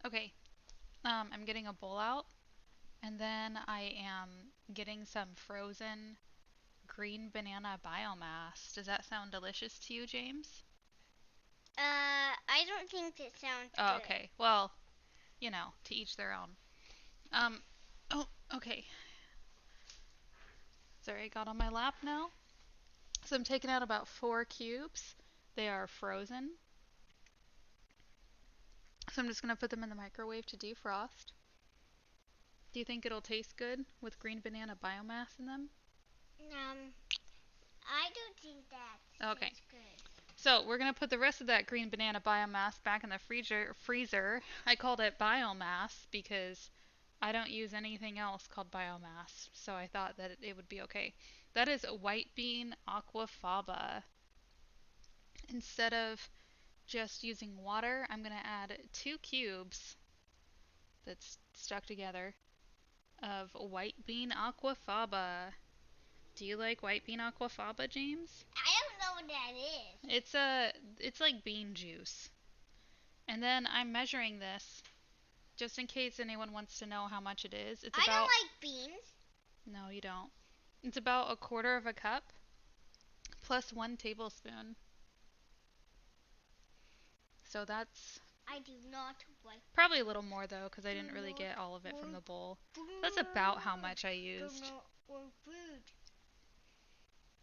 Okay, I'm getting a bowl out, and then I am getting some frozen green banana biomass. Does that sound delicious to you, James? I don't think it sounds Oh, good. okay. Well, to each their own. Um, oh, okay. Sorry, I got on my lap now. So I'm taking out about 4 cubes. They are frozen. So I'm just going to put them in the microwave to defrost. Do you think it'll taste good with green banana biomass in them? Um, I don't think that Okay. tastes good. So we're going to put the rest of that green banana biomass back in the freezer. I called it biomass because I don't use anything else called biomass. So I thought that it would be okay. That is white bean aquafaba. Instead of just using water, I'm going to add 2 cubes that's stuck together of white bean aquafaba. Do you like white bean aquafaba, James? I don't know what that is. It's like bean juice. And then I'm measuring this just in case anyone wants to know how much it is. It's I about don't like beans. No, you don't. It's about 1/4 cup plus 1 tablespoon. So that's I do not like. probably a little more though because I didn't really get all of it from the bowl. That's about how much I used. Or food.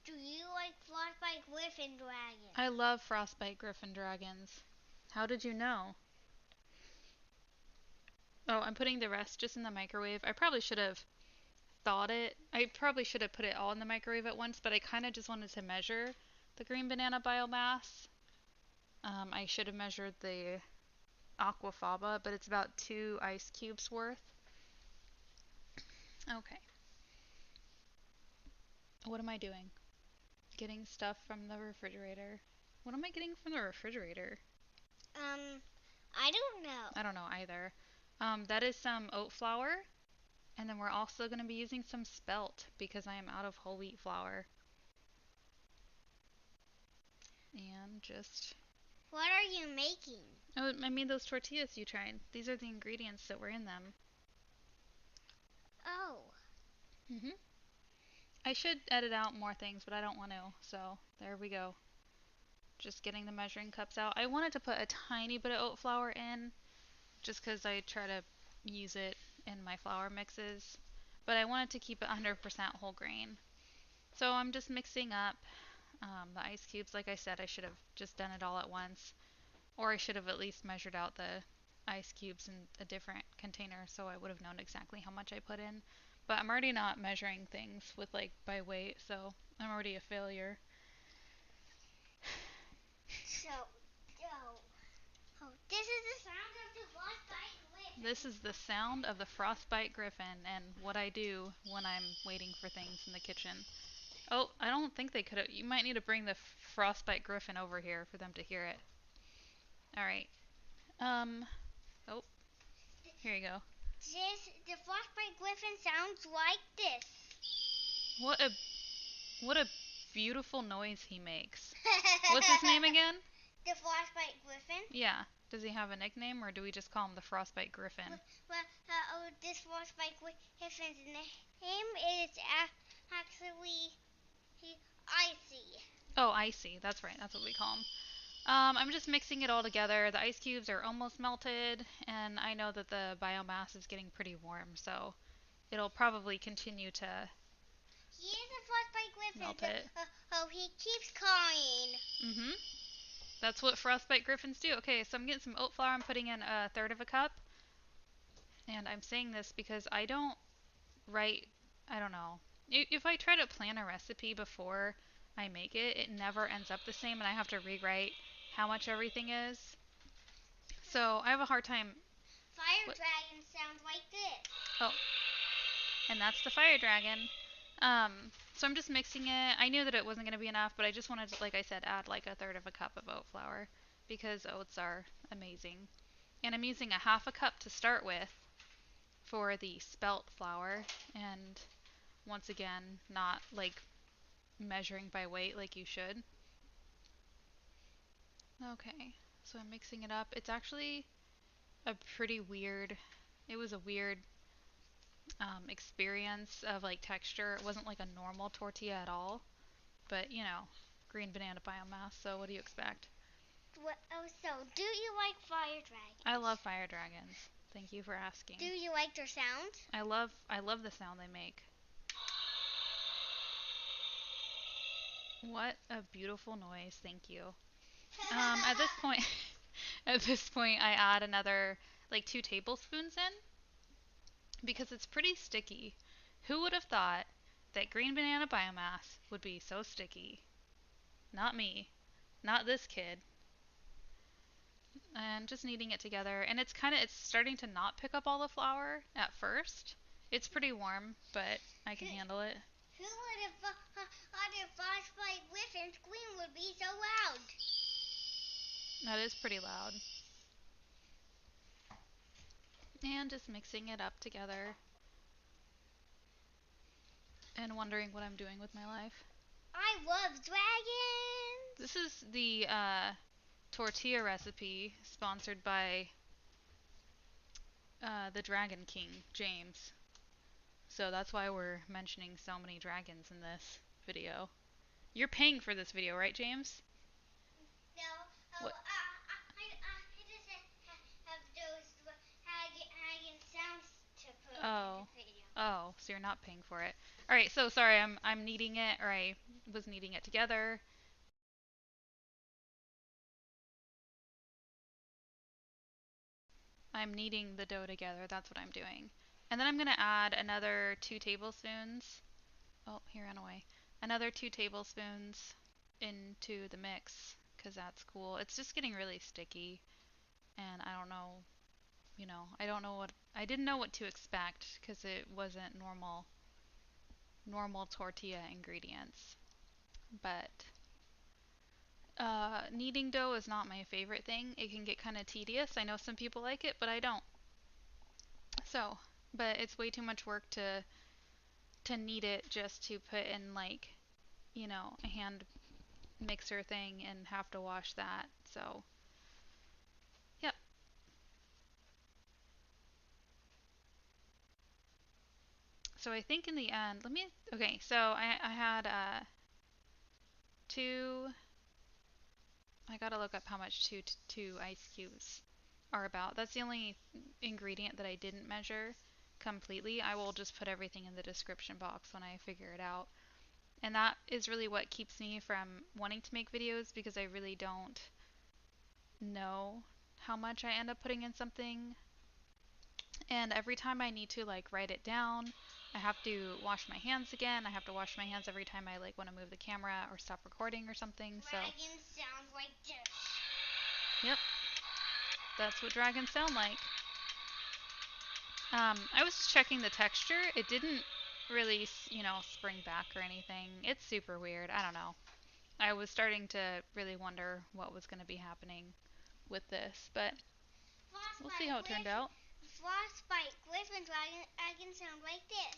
Do you like Frostbite Griffin Dragon? I love frostbite griffin dragons. How did you know? Oh, I'm putting the rest just in the microwave. I probably should have thawed it. I probably should have put it all in the microwave at once, but I kind of just wanted to measure the green banana biomass. I should have measured the aquafaba, but it's about 2 ice cubes worth. Okay. What am I doing? Getting stuff from the refrigerator. What am I getting from the refrigerator? I don't know. I don't know either. That is some oat flour, and then we're also going to be using some spelt because I am out of whole wheat flour. And just What are you making? Oh, I made those tortillas you tried. These are the ingredients that were in them. Oh. Mhm. I should edit out more things, but I don't want to. So, there we go. Just getting the measuring cups out. I wanted to put a tiny bit of oat flour in just because I try to use it in my flour mixes, but I wanted to keep it 100% whole grain. So I'm just mixing up the ice cubes. Like I said, I should have just done it all at once, or I should have at least measured out the ice cubes in a different container so I would have known exactly how much I put in. But I'm already not measuring things with like by weight, so I'm already a failure. This is the sound of the Frostbite Griffin. This is the sound of the frostbite griffin and what I do when I'm waiting for things in the kitchen. Oh, I don't think they could have. You might need to bring the frostbite griffin over here for them to hear it. All right. Um. Oh, here you go. The Frostbite Griffin sounds like this. What a what a beautiful noise he makes. What's his name again? The Frostbite Griffin. Yeah. Does he have a nickname or do we just call him the frostbite griffin? This Frostbite Griffin's name is actually Icy. Oh, icy. That's right. That's what we call him. I'm just mixing it all together. The ice cubes are almost melted, and I know that the biomass is getting pretty warm, so it'll probably continue to He is a Frostbite Griffin. melt it. He keeps calling. Mm-hmm. That's what frostbite griffins do. Okay, so I'm getting some oat flour. I'm putting in 1/3 cup. And I'm saying this because I don't write, I don't know. If I try to plan a recipe before I make it, it never ends up the same and I have to rewrite how much everything is. So I have a hard time. Fire What? Dragon sounds like this. Oh, and that's the fire dragon. So I'm just mixing it. I knew that it wasn't going to be enough, but I just wanted to, like I said, add like 1/3 cup of oat flour because oats are amazing. And I'm using a 1/2 cup to start with for the spelt flour, and once again, not like measuring by weight like you should. Okay, so I'm mixing it up. It's actually a pretty weird, it was a weird experience of like texture. It wasn't like a normal tortilla at all, but green banana biomass, so what do you expect? Oh, so do you like fire I dragons? love fire dragons. Thank you for asking. Do you like their sound? I love the sound they make. What a beautiful noise. Thank you. At this point, at this point, I add another like 2 tablespoons in because it's pretty sticky. Who would have thought that green banana biomass would be so sticky? Not me. Not this kid. And just kneading it together, and it's starting to not pick up all the flour at first. It's pretty warm, but I can handle it. Who would have thought a flashlight with and scream would be so loud? That is pretty loud. And just mixing it up together and wondering what I'm doing with my life. I love dragons. This is the Tortilla Recipe sponsored by the Dragon King, James. So that's why we're mentioning so many dragons in this video. You're paying for this video, right, James? No, What? I just have those dragon sounds to put in Oh. the video. Oh, so you're not paying for it. All right, so sorry, I'm kneading it, or I was kneading it together. I'm kneading the dough together. That's what I'm doing. And then I'm going to add another 2 tablespoons. Oh, he ran away. Another 2 tablespoons into the mix because that's cool. It's just getting really sticky, and I don't know, I don't know I didn't know what to expect because it wasn't normal tortilla ingredients. But kneading dough is not my favorite thing. It can get kind of tedious. I know some people like it, but I don't. So, but it's way too much work to knead it just to put in like, a hand mixer thing and have to wash that. So, yep. So I think in the end, okay, so I had two, I gotta look up how much two ice cubes are about. That's the only ingredient that I didn't measure completely. I will just put everything in the description box when I figure it out. And that is really what keeps me from wanting to make videos because I really don't know how much I end up putting in something. And every time I need to like write it down, I have to wash my hands again. I have to wash my hands every time I like want to move the camera or stop recording or something. Dragon sounds like this. Yep, that's what dragons sound like. I was just checking the texture. It didn't really, spring back or anything. It's super weird. I don't know. I was starting to really wonder what was going to be happening with this, but we'll see how it turned out. Frostbite, Glyph, and dragon sound like this.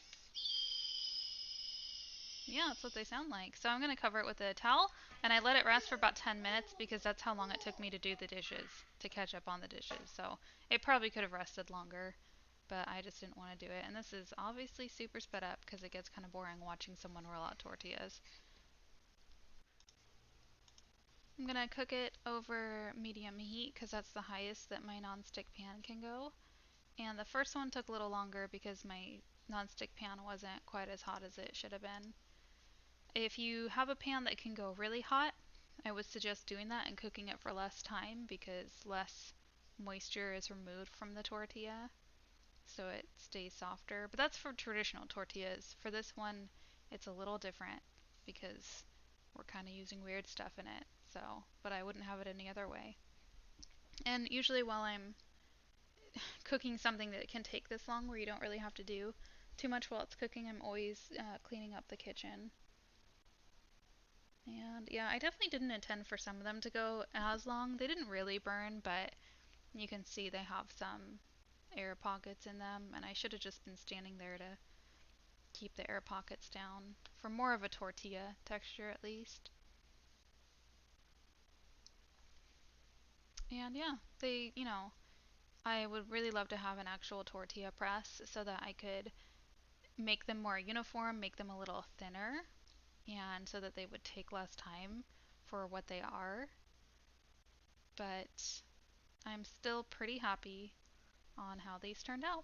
Yeah, that's what they sound like. So I'm going to cover it with a towel, and I let it rest for about 10 minutes because that's how long it took me to do the dishes, to catch up on the dishes. So it probably could have rested longer, but I just didn't want to do it. And this is obviously super sped up because it gets kind of boring watching someone roll out tortillas. I'm going to cook it over medium heat because that's the highest that my nonstick pan can go. And the first one took a little longer because my nonstick pan wasn't quite as hot as it should have been. If you have a pan that can go really hot, I would suggest doing that and cooking it for less time because less moisture is removed from the tortilla, so it stays softer. But that's for traditional tortillas. For this one, it's a little different because we're kind of using weird stuff in it. So, but I wouldn't have it any other way. And usually while I'm cooking something that can take this long where you don't really have to do too much while it's cooking, I'm always cleaning up the kitchen. And yeah, I definitely didn't intend for some of them to go as long. They didn't really burn, but you can see they have some air pockets in them, and I should have just been standing there to keep the air pockets down for more of a tortilla texture at least. And yeah, they, I would really love to have an actual tortilla press so that I could make them more uniform, make them a little thinner, and so that they would take less time for what they are. But I'm still pretty happy on how these turned out.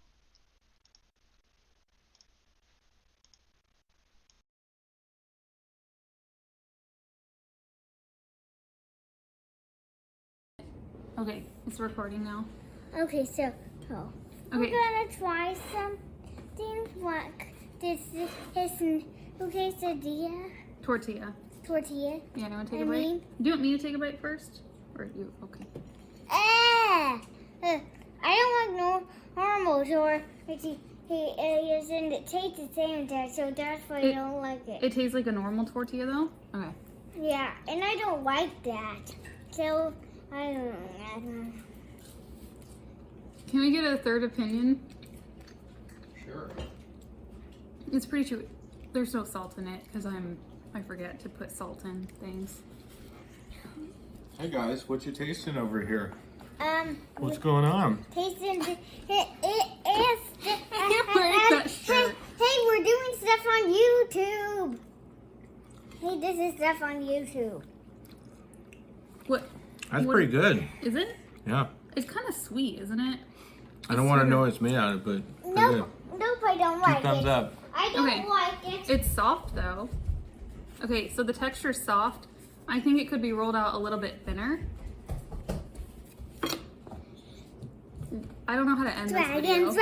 Okay, it's recording now. Okay, so we're gonna try something like this is an quesadilla. Tortilla. Tortilla. Yeah, you want to take a bite? Do you want me to take a bite first? Or you? Okay. I don't like no normal, or it tastes the same as so that's why I don't like it. It tastes like a normal tortilla though? Okay. Yeah, and I don't like that. So I don't know. Can we get a third opinion? Sure. It's pretty chewy. There's no salt in it because I forget to put salt in things. Hey guys, what you tasting over here? What's going on? Tasting it is. Where's that shirt? Hey, we're doing stuff on YouTube. Hey, this is stuff on YouTube. What? That's pretty good. Is it? Yeah. It's kind of sweet, isn't it? I don't want to know what it's made out of, but Nope, I don't like it. thumbs up. I don't like it. It's soft though. Okay, so the texture's soft. I think it could be rolled out a little bit thinner. I don't know how to end this video. Dragons.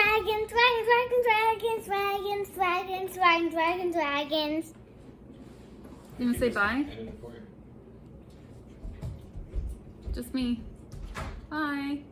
You want to say bye? Just me. Bye.